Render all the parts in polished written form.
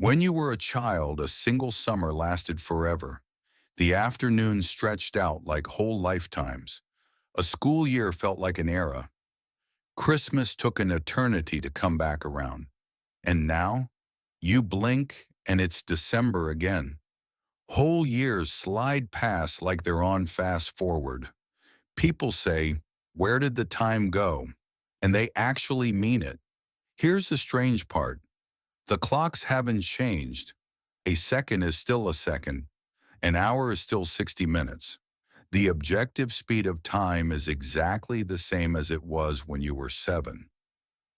When you were a child, a single summer lasted forever. The afternoons stretched out like whole lifetimes. A school year felt like an era. Christmas took an eternity to come back around. And now, you blink and it's December again. Whole years slide past like they're on fast forward. People say, "Where did the time go?" And they actually mean it. Here's the strange part. The clocks haven't changed. A second is still a second. An hour is still 60 minutes. The objective speed of time is exactly the same as it was when you were 7.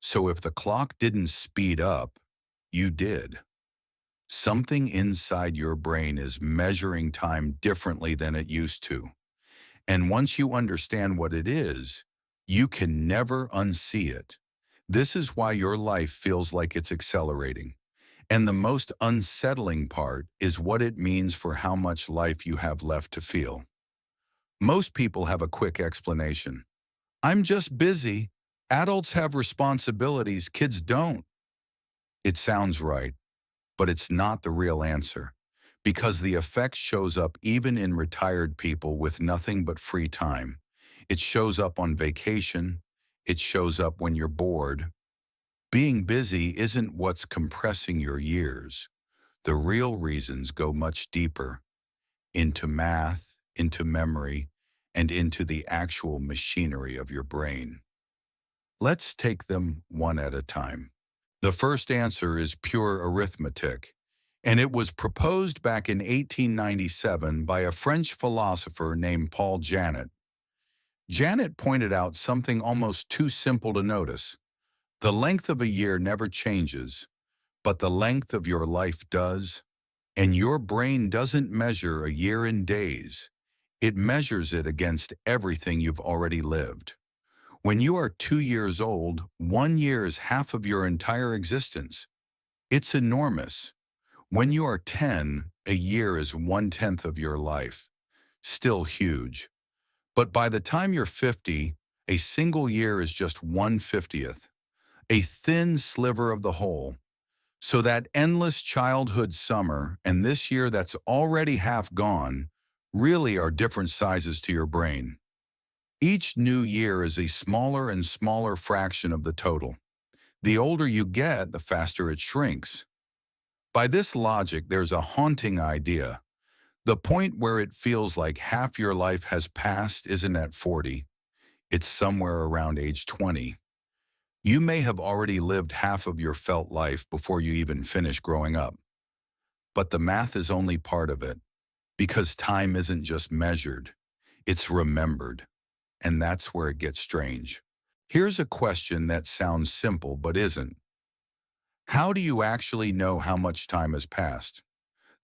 So if the clock didn't speed up, you did. Something inside your brain is measuring time differently than it used to. And once you understand what it is, you can never unsee it. This is why your life feels like it's accelerating. And the most unsettling part is what it means for how much life you have left to feel. Most people have a quick explanation. "I'm just busy. Adults have responsibilities, kids don't." It sounds right, but it's not the real answer, because the effect shows up even in retired people with nothing but free time. It shows up on vacation. It shows up when you're bored. Being busy isn't what's compressing your years. The real reasons go much deeper, into math, into memory, and into the actual machinery of your brain. Let's take them one at a time. The first answer is pure arithmetic, and it was proposed back in 1897 by a French philosopher named Paul Janet. Janet pointed out something almost too simple to notice. The length of a year never changes, but the length of your life does. And your brain doesn't measure a year in days. It measures it against everything you've already lived. When you are 2 years old, 1 year is half of your entire existence. It's enormous. When you are 10, a year is 1/10 of your life. Still huge. But by the time you're 50, a single year is just 1/50th. A thin sliver of the whole. So that endless childhood summer and this year that's already half gone really are different sizes to your brain. Each new year is a smaller and smaller fraction of the total. The older you get, the faster it shrinks. By this logic, there's a haunting idea. The point where it feels like half your life has passed isn't at 40. It's somewhere around age 20. You may have already lived half of your felt life before you even finish growing up. But the math is only part of it, because time isn't just measured, it's remembered. And that's where it gets strange. Here's a question that sounds simple but isn't. How do you actually know how much time has passed?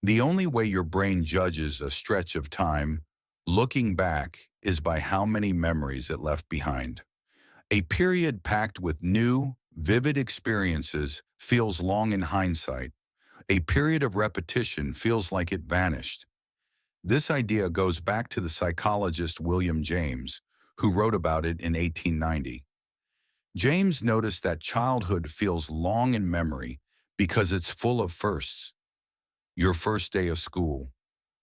The only way your brain judges a stretch of time, looking back, is by how many memories it left behind. A period packed with new, vivid experiences feels long in hindsight. A period of repetition feels like it vanished. This idea goes back to the psychologist William James, who wrote about it in 1890. James noticed that childhood feels long in memory because it's full of firsts. Your first day of school,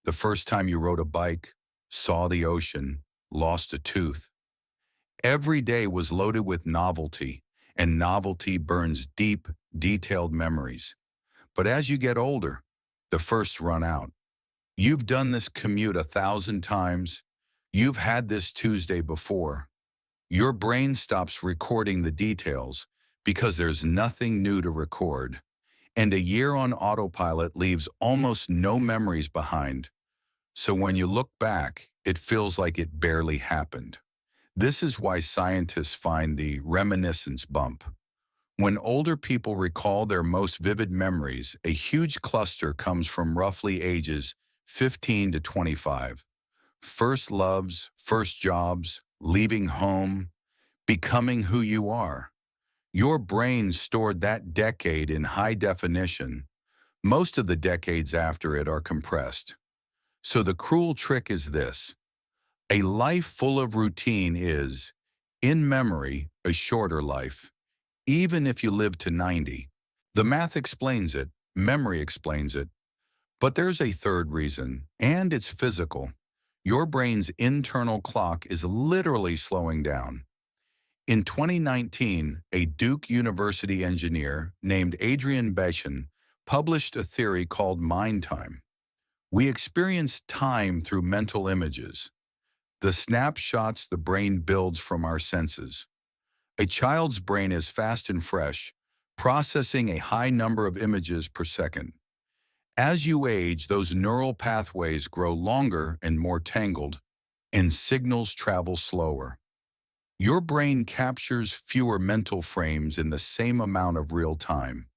the first time you rode a bike, saw the ocean, lost a tooth. Every day was loaded with novelty, and novelty burns deep, detailed memories. But as you get older, the firsts run out. You've done this commute 1,000 times. You've had this Tuesday before. Your brain stops recording the details because there's nothing new to record. And a year on autopilot leaves almost no memories behind. So when you look back, it feels like it barely happened. This is why scientists find the reminiscence bump. When older people recall their most vivid memories, a huge cluster comes from roughly ages 15 to 25. First loves, first jobs, leaving home, becoming who you are. Your brain stored that decade in high definition. Most of the decades after it are compressed. So the cruel trick is this. A life full of routine is, in memory, a shorter life, even if you live to 90. The math explains it. Memory explains it. But there's a third reason, and it's physical. Your brain's internal clock is literally slowing down. In 2019, a Duke University engineer named Adrian Bejan published a theory called mind time. We experience time through mental images, the snapshots the brain builds from our senses. A child's brain is fast and fresh, processing a high number of images per second. As you age, those neural pathways grow longer and more tangled, and signals travel slower. Your brain captures fewer mental frames in the same amount of real time.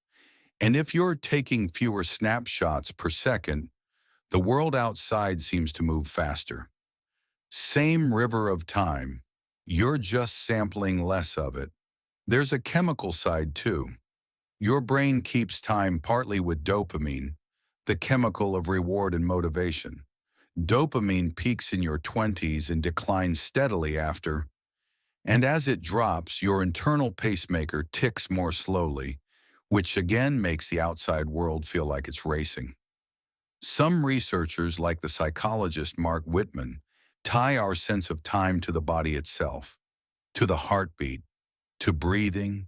And if you're taking fewer snapshots per second, the world outside seems to move faster. Same river of time, you're just sampling less of it. There's a chemical side too. Your brain keeps time partly with dopamine, the chemical of reward and motivation. Dopamine peaks in your 20s and declines steadily after, and as it drops, your internal pacemaker ticks more slowly, which again makes the outside world feel like it's racing. Some researchers, like the psychologist Marc Wittmann, tie our sense of time to the body itself, to the heartbeat, to breathing,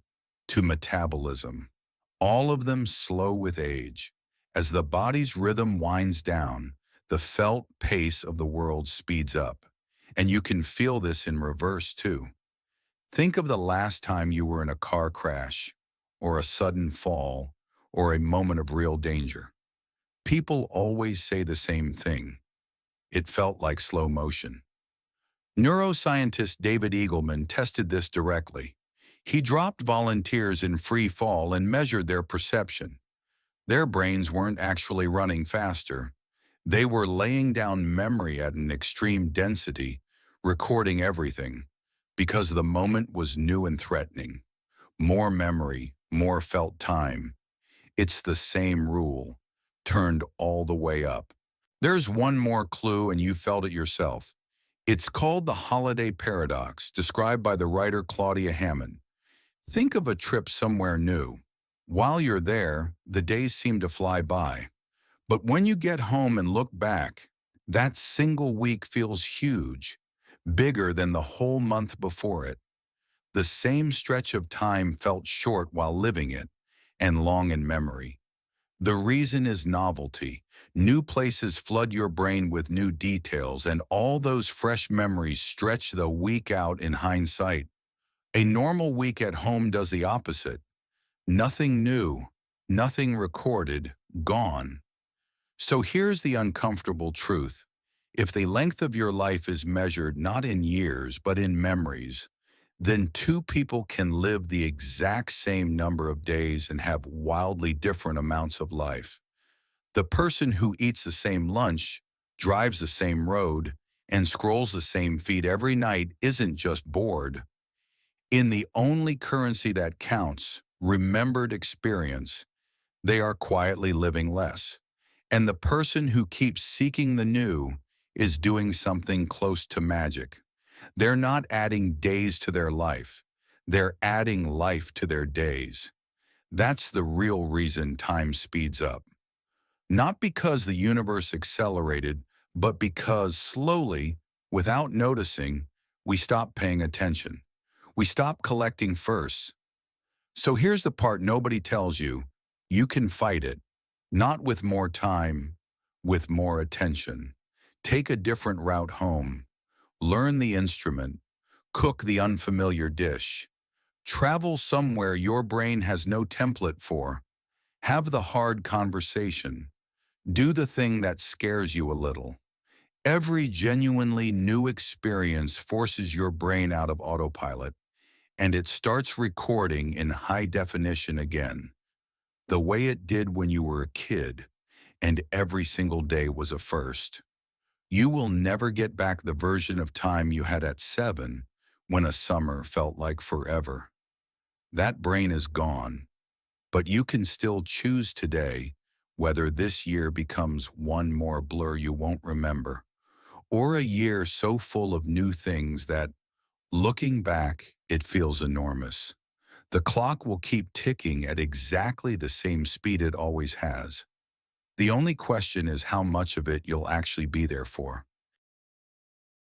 to metabolism. All of them slow with age. As the body's rhythm winds down, the felt pace of the world speeds up. And you can feel this in reverse too. Think of the last time you were in a car crash, or a sudden fall, or a moment of real danger. People always say the same thing. It felt like slow motion. Neuroscientist David Eagleman tested this directly. He dropped volunteers in free fall and measured their perception. Their brains weren't actually running faster. They were laying down memory at an extreme density, recording everything, because the moment was new and threatening. More memory, more felt time. It's the same rule, turned all the way up. There's one more clue and you felt it yourself. It's called the holiday paradox, described by the writer Claudia Hammond. Think of a trip somewhere new. While you're there, the days seem to fly by. But when you get home and look back, that single week feels huge, bigger than the whole month before it. The same stretch of time felt short while living it, and long in memory. The reason is novelty. New places flood your brain with new details, and all those fresh memories stretch the week out in hindsight. A normal week at home does the opposite. Nothing new, nothing recorded, gone. So here's the uncomfortable truth. If the length of your life is measured not in years but in memories, then two people can live the exact same number of days and have wildly different amounts of life. The person who eats the same lunch, drives the same road, and scrolls the same feed every night isn't just bored. In the only currency that counts, remembered experience, they are quietly living less. And the person who keeps seeking the new is doing something close to magic. They're not adding days to their life. They're adding life to their days. That's the real reason time speeds up. Not because the universe accelerated, but because slowly, without noticing, we stop paying attention. We stop collecting first. So here's the part nobody tells you. You can fight it. Not with more time, with more attention. Take a different route home. Learn the instrument. Cook the unfamiliar dish. Travel somewhere your brain has no template for. Have the hard conversation. Do the thing that scares you a little. Every genuinely new experience forces your brain out of autopilot, and it starts recording in high definition again, the way it did when you were a kid, and every single day was a first. You will never get back the version of time you had at 7 when a summer felt like forever. That brain is gone, but you can still choose today whether this year becomes one more blur you won't remember, or a year so full of new things that, looking back, it feels enormous. The clock will keep ticking at exactly the same speed it always has. The only question is how much of it you'll actually be there for.